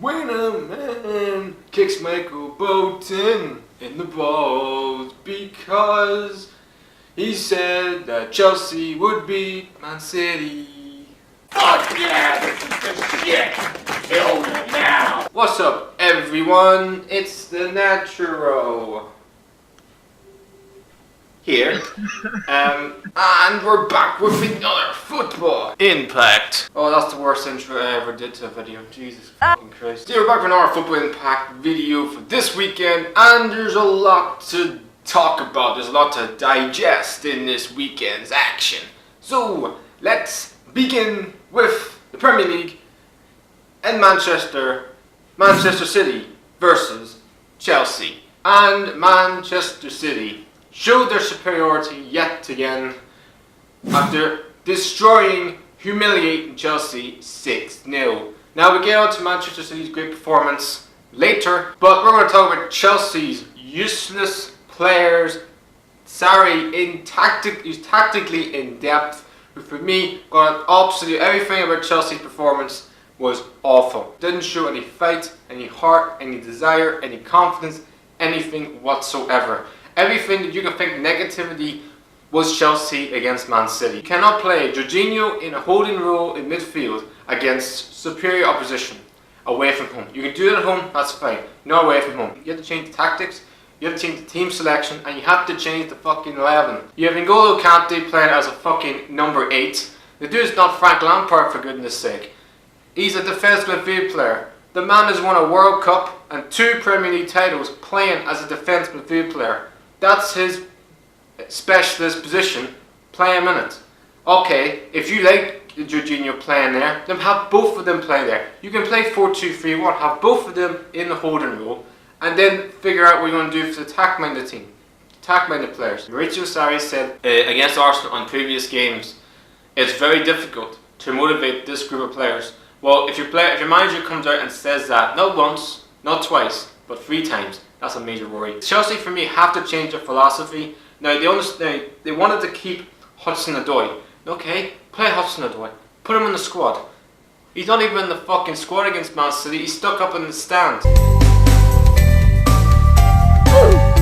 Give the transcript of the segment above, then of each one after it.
When a man kicks Michael Bolton in the balls because he said that Chelsea would beat Man City. Fuck yeah, this is the shit! Kill me now! What's up, everyone? It's the Natural here, and we're back with another football impact. Oh, that's the worst intro I ever did to a video. Jesus fucking Christ. So we're back with another football impact video for this weekend, and there's a lot to talk about. There's a lot to digest in this weekend's action. So let's begin with the Premier League and Manchester City versus Chelsea. And Manchester City showed their superiority yet again after destroying, humiliating Chelsea 6-0. Now we get on to Manchester City's great performance later, but we're going to talk about Chelsea's useless players. Sarri tactically in depth, but for me, got absolutely everything about Chelsea's performance was awful. Didn't show any fight, any heart, any desire, any confidence, anything whatsoever. Everything that you can think negativity was Chelsea against Man City. You cannot play Jorginho in a holding role in midfield against superior opposition away from home. You can do it at home, that's fine. Not away from home. You have to change the tactics, you have to change the team selection, and you have to change the fucking 11. You have N'Golo Kante playing as a fucking number 8. The dude's not Frank Lampard, for goodness sake. He's a defensive midfield player. The man has won a World Cup and 2 Premier League titles playing as a defensive midfield player. That's his specialist position. Play him in it. Okay, if you like Jorginho playing there, then have both of them play there. You can play 4-2-3-1, have both of them in the holding role, and then figure out what you're going to do for the attack-minded team. Attack-minded players. Maurizio Sarri said against Arsenal on previous games, it's very difficult to motivate this group of players. Well, if your manager comes out and says that, not once, not twice, but 3 times, that's a major worry. Chelsea, for me, have to change their philosophy. Now, they wanted to keep Hudson-Odoi. Okay, play Hudson-Odoi. Put him in the squad. He's not even in the fucking squad against Man City. He's stuck up in the stands.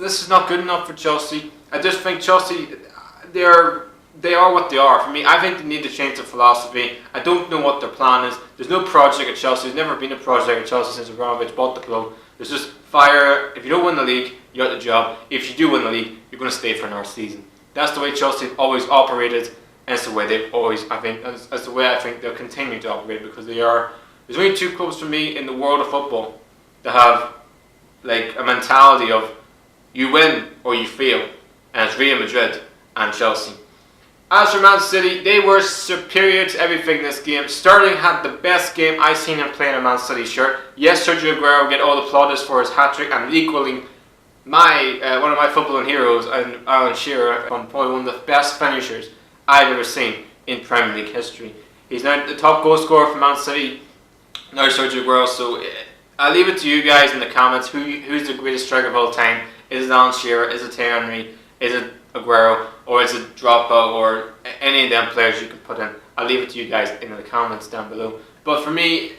This is not good enough for Chelsea. I just think Chelsea, they are what they are. For me, I think they need to change their philosophy. I don't know what their plan is. There's no project at Chelsea. There's never been a project at Chelsea since Abramovich bought the club. There's just fire. If you don't win the league, you got the job. If you do win the league, you're going to stay for another season. That's the way Chelsea have always operated, and it's the way they've always, that's the way I think they'll continue to operate, because they are. There's only 2 clubs for me in the world of football that have like a mentality of you win or you fail, and it's Real Madrid and Chelsea. As for Man City, they were superior to everything in this game. Sterling had the best game I've seen him play in a Man City shirt. Yes, Sergio Aguero get all the plaudits for his hat-trick and equaling one of my footballing heroes, and Alan Shearer, probably one of the best finishers I've ever seen in Premier League history. He's now the top goal scorer for Man City, now Sergio Aguero, so I'll leave it to you guys in the comments who's the greatest striker of all time. Is it Alan Shearer? Is it Thierry Henry? Is it Aguero, or is it Drogba, or any of them players you can put in? I'll leave it to you guys in the comments down below. But for me,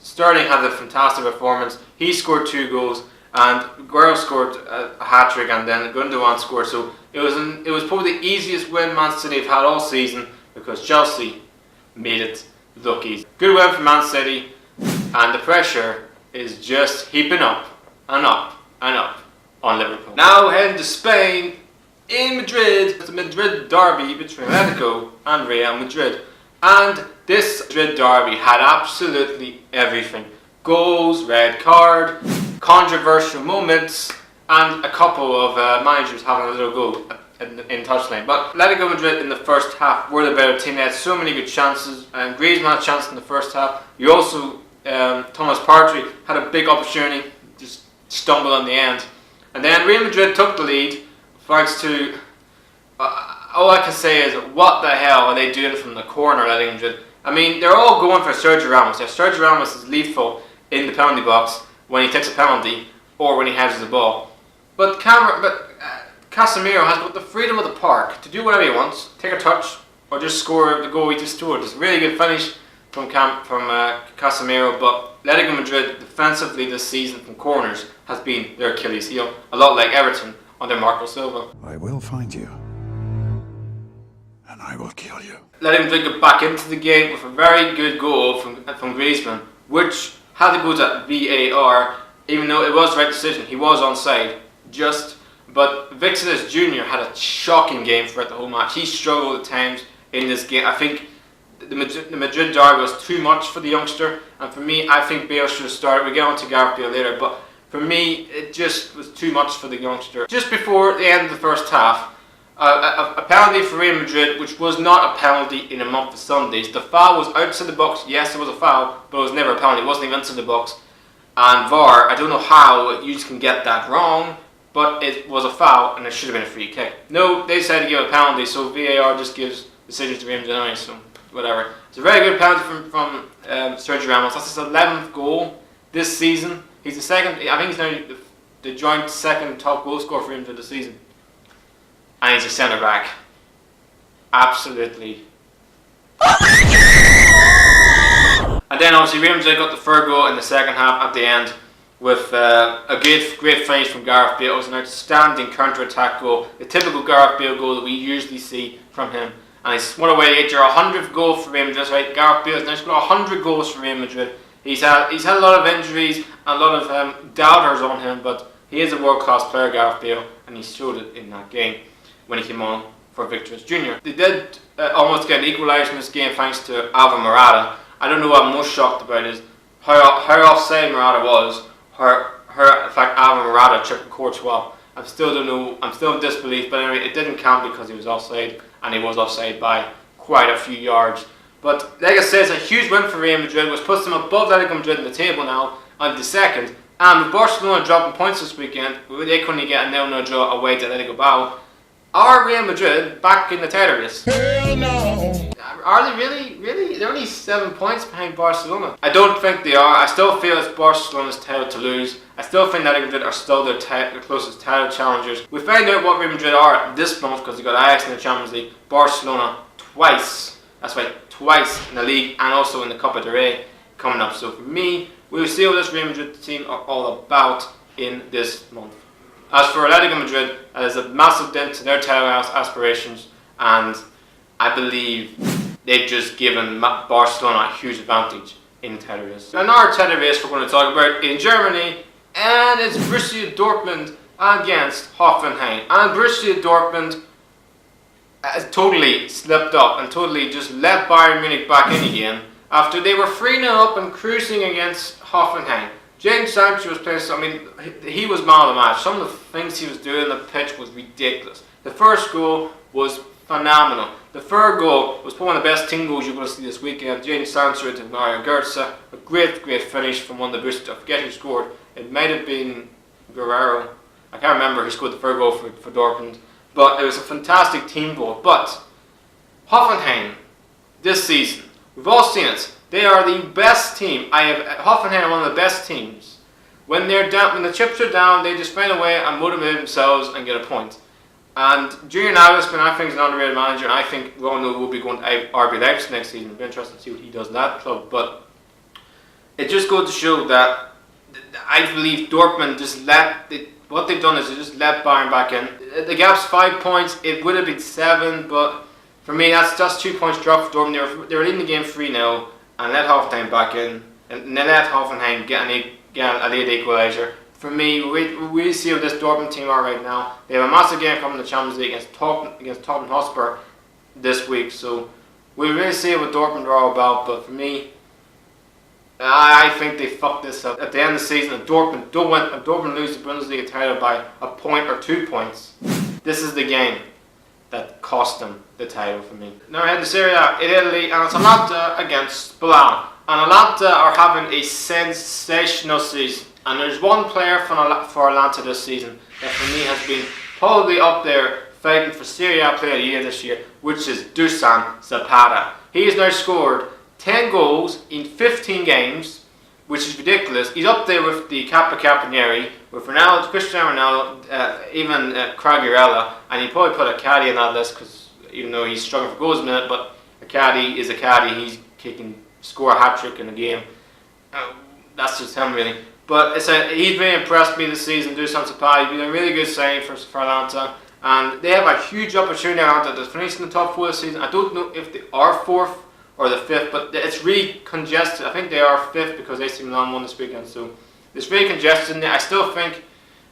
Sterling had a fantastic performance. He scored 2 goals, and Aguero scored a hat-trick, and then Gundogan scored. So it was probably the easiest win Man City have had all season, because Chelsea made it look easy. Good win for Man City, and the pressure is just heaping up and up and up on Liverpool. Now heading to Spain. In Madrid, it's the Madrid Derby between Atletico and Real Madrid. And this Madrid Derby had absolutely everything. Goals, red card, controversial moments, and a couple of managers having a little go in touchline. But Atletico Madrid in the first half were the better team. They had so many good chances, and Griezmann had a chance in the first half. You also, Thomas Partey had a big opportunity, just stumbled on the end. And then Real Madrid took the lead. Thanks to, all I can say is, what the hell are they doing from the corner, Atletico Madrid? I mean, they're all going for Sergio Ramos. Yeah, Sergio Ramos is lethal in the penalty box when he takes a penalty or when he heads the ball. But Casemiro has got the freedom of the park to do whatever he wants, take a touch, or just score the goal he just scored. It's a really good finish. from Casemiro, but Atletico Madrid defensively this season from corners has been their Achilles heel, a lot like Everton under Marco Silva. I will find you, and I will kill you. Atletico Madrid got back into the game with a very good goal from Griezmann, which had to go to VAR, even though it was the right decision. He was onside, but Vinicius Jr. had a shocking game throughout the whole match. He struggled at times in this game. I think the Madrid derby was too much for the youngster, and for me, I think Bale should have started. We'll get on to Gareth Bale later, but for me, it just was too much for the youngster. Just before the end of the first half, a penalty for Real Madrid, which was not a penalty in a month of Sundays. The foul was outside the box. Yes, it was a foul, but it was never a penalty. It wasn't even inside the box. And VAR, I don't know how you can get that wrong, but it was a foul and it should have been a free kick. No, they decided to give a penalty, so VAR just gives decisions to Real Madrid anyway, so whatever. It's a very good penalty from Sergio Ramos. That's his 11th goal this season. He's the second. I think he's now the joint second top goal scorer for Real Madrid this season. And he's a centre back. Absolutely. And then obviously Real Madrid got the third goal in the second half at the end with a great finish from Gareth Bale. It was an outstanding counter-attack goal, the typical Gareth Bale goal that we usually see from him. And what a way to get your 100th goal for Real Madrid, right? Gareth Bale has now scored 100 goals for Real Madrid. He's had a lot of injuries and a lot of doubters on him, but he is a world-class player, Gareth Bale, and he showed it in that game when he came on for Vinicius Jr. They did almost get an equaliser in this game thanks to Alvaro Morata. I don't know what I'm most shocked about is how offside Morata was. In fact, Alvaro Morata tripped Courtois. I still don't know. I'm still in disbelief. But anyway, it didn't count because he was offside, and he was offside by quite a few yards. But like I said, it's a huge win for Real Madrid, which puts them above Atletico Madrid in the table now on the second. And with Barcelona dropping points this weekend, they couldn't get a 0-0 draw away to Atletico Bilbao. Are Real Madrid back in the title race? Hell no. Are they really? They're only 7 points behind Barcelona. I don't think they are. I still feel it's Barcelona's title to lose. I still think that Real Madrid are still their closest title challengers. We find out what Real Madrid are this month because they got Ajax in the Champions League, Barcelona twice. That's right, twice in the League and also in the Copa del Rey coming up. So for me, we will see what this Real Madrid team are all about in this month. As for Atletico Madrid, that is a massive dent to their title aspirations, and I believe they've just given Barcelona a huge advantage in the title race. Another title race we're going to talk about in Germany, and it's Borussia Dortmund against Hoffenheim. And Borussia Dortmund has totally slipped up and totally just let Bayern Munich back in again after they were 3-0 up and cruising against Hoffenheim. Jadon Sancho was playing, he was man of the match. Some of the things he was doing on the pitch was ridiculous. The first goal was phenomenal. The third goal was probably one of the best team goals you're going to see this weekend. Jadon Sancho to Mario Götze. A great finish from one of the boosters. I forget who scored. It might have been Guerrero. I can't remember who scored the third goal for Dortmund. But it was a fantastic team goal. But Hoffenheim, this season, we've all seen it. They are the best team. Hoffenheim are one of the best teams. When the chips are down, they just find a way and motivate themselves and get a point. And Julian Nagelsmann, I think, is an underrated manager. And I think Ronaldo will be going to RB Leipzig next season. It'll be interesting to see what he does in that club. But it just goes to show that I believe Dortmund what they've done is they just let Bayern back in. The gap's 5 points. It would have been 7, but for me, that's just 2 points drop for Dortmund. They were leading the game 3-0. And let Hoffenheim back in, and then let Hoffenheim get a late equaliser. For me, we see what this Dortmund team are right now. They have a massive game coming in the Champions League against Tottenham Hotspur this week. So we really see what Dortmund are all about. But for me, I think they fucked this up. At the end of the season, if Dortmund lose the Bundesliga title by a point or 2 points, this is the game that cost them the title for me. Now I head to Serie in Italy, and it's Atalanta against SPAL. And Atalanta are having a sensational season. And there's one player for Atalanta this season that for me has been probably up there fighting for Serie A Player of the Year this year, which is Dusan Zapata. He has now scored 10 goals in 15 games, which is ridiculous. He's up there with the Capocannonieri, with Ronaldo, Cristiano Ronaldo, even Quagliarella, and he probably put a caddy in that list because even though he's struggling for goals a minute, but a caddy is a caddy. He's kicking score a hat-trick in a game. That's just him really. But he's really impressed me this season. Dusan Zapata, he's been a really good signing for Atalanta. And they have a huge opportunity Atalanta to finish in the top 4 this season. I don't know if they are 4th or the 5th, but it's really congested. I think they are 5th because AC Milan won this weekend. So it's really congested in there. I still think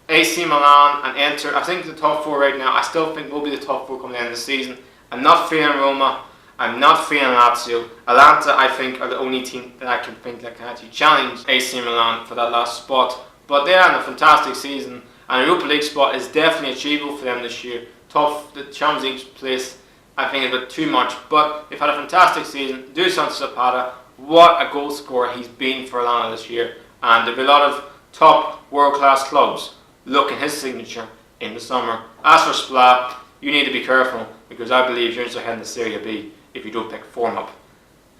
AC Milan and Inter, I think the top 4 right now, I still think will be the top 4 coming into the season. I'm not feeling Roma. I'm not feeling Lazio. Atalanta, I think, are the only team that I can think that can actually challenge AC Milan for that last spot. But they are in a fantastic season, and a Europa League spot is definitely achievable for them this year. The Champions League place, I think, is a bit too much. But they've had a fantastic season. Dusan Zapata, what a goal scorer he's been for Atalanta this year. And there'll be a lot of top world-class clubs looking his signature in the summer. As for SPAL, you need to be careful, because I believe you're heading to Serie B if you don't pick form up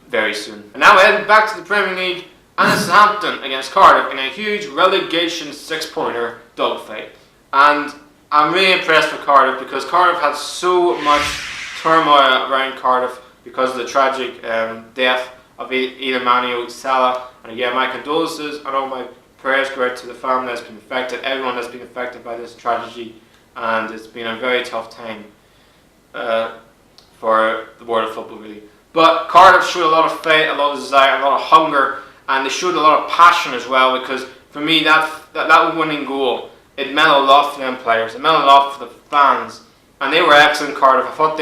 very soon. And now we're heading back to the Premier League, and it's Southampton against Cardiff in a huge relegation 6-pointer dogfight. And I'm really impressed with Cardiff, because Cardiff had so much turmoil around Cardiff because of the tragic death of Emmanuel Salah. And again, my condolences and all my prayers go out to the family that's been affected, everyone that's been affected by this tragedy, and it's been a very tough time for the world of football really. But Cardiff showed a lot of faith, a lot of desire, a lot of hunger, and they showed a lot of passion as well, because for me that winning goal, it meant a lot for them players, it meant a lot for the fans, and they were excellent. Cardiff, I thought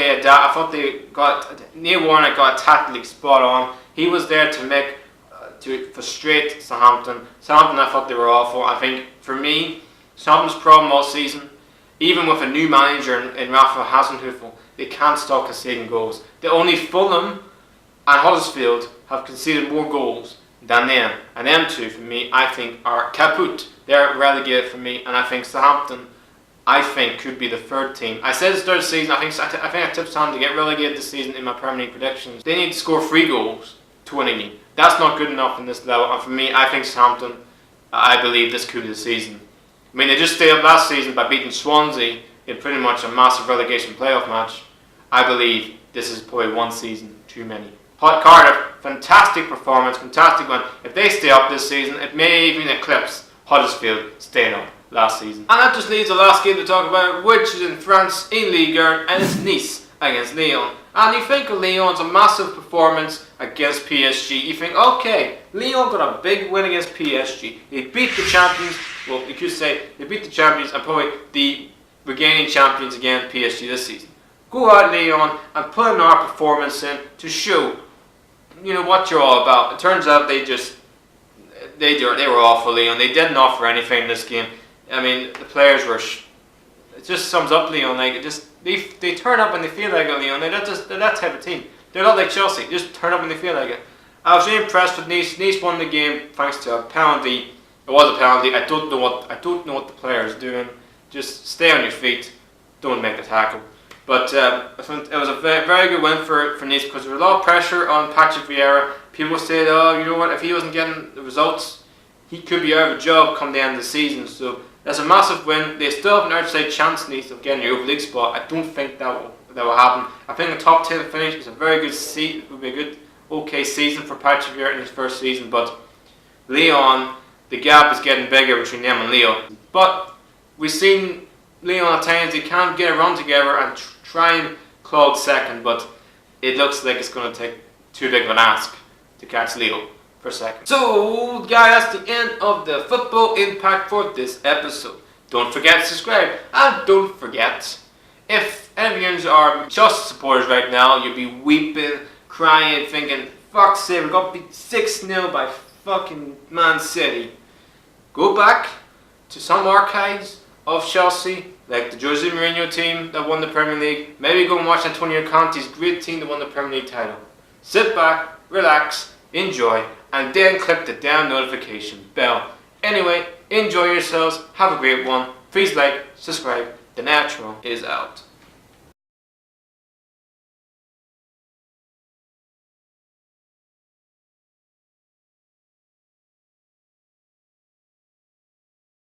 they got, Neil Warnock got tactically spot on. He was there to frustrate Southampton. Southampton, I thought they were awful. I think for me, Southampton's problem all season, even with a new manager in Rafa Hasenhüttl, they can't stop conceding goals. The only Fulham and Huddersfield have conceded more goals than them. And them two, for me, I think are kaput. They're relegated for me. And I think Southampton, could be the 3rd team. I said it's 3rd season. I think I tipped Southampton to get relegated this season in my Premier League predictions. They need to score 3 goals to win a game. That's not good enough in this level. And for me, I think Southampton, I believe this could be the season. I mean, they just stayed up last season by beating Swansea in pretty much a massive relegation playoff match. I believe this is probably one season too many. Cardiff, fantastic performance, fantastic win. If they stay up this season, it may even eclipse Huddersfield staying up last season. And that just leaves the last game to talk about, which is in France, in Ligue, and it's Nice against Lyon. And you think of Lyon's a massive performance against PSG. You think, okay, Lyon got a big win against PSG. They beat the champions. Well, you could say they beat the champions and probably the regaining champions again, PSG this season. Go out, Lyon, and put another performance in to show, what you're all about. It turns out they were awful, Lyon. They didn't offer anything in this game. I mean, the players were. It just sums up Lyon. Like they turn up when they feel like it. Lyon. They're that type of team. They're not like Chelsea. They just turn up when they feel like it. I was really impressed with Nice. Nice won the game thanks to a penalty. It was a penalty. I don't know what the player is doing. Just stay on your feet. Don't make a tackle. But it was a very, very good win for Nice, because there was a lot of pressure on Patrick Vieira. People said, oh, you know what, if he wasn't getting the results, he could be out of a job come the end of the season. So that's a massive win. They still have an outside chance, Nice, of getting the Europa League spot. I don't think that will happen. I think the top 10 finish is a very good season. It would be a good, okay season for Patrick Vieira in his first season. But Lyon, the gap is getting bigger between them and Lyon. But we've seen Lyon at times, they can't get a run together and try and clog second, but it looks like it's going to take too big of an ask to catch Lyon for second. So, guys, that's the end of the football impact for this episode. Don't forget to subscribe, and don't forget, if any of you are Chelsea supporters right now, you'll be weeping, crying, thinking, fuck's sake, we got beat 6-0 by fucking Man City. Go back to some archives of Chelsea, like the Jose Mourinho team that won the Premier League. Maybe go and watch Antonio Conte's great team that won the Premier League title. Sit back, relax, enjoy, and then click the damn notification bell. Anyway, enjoy yourselves, have a great one. Please like, subscribe. The Natural is out.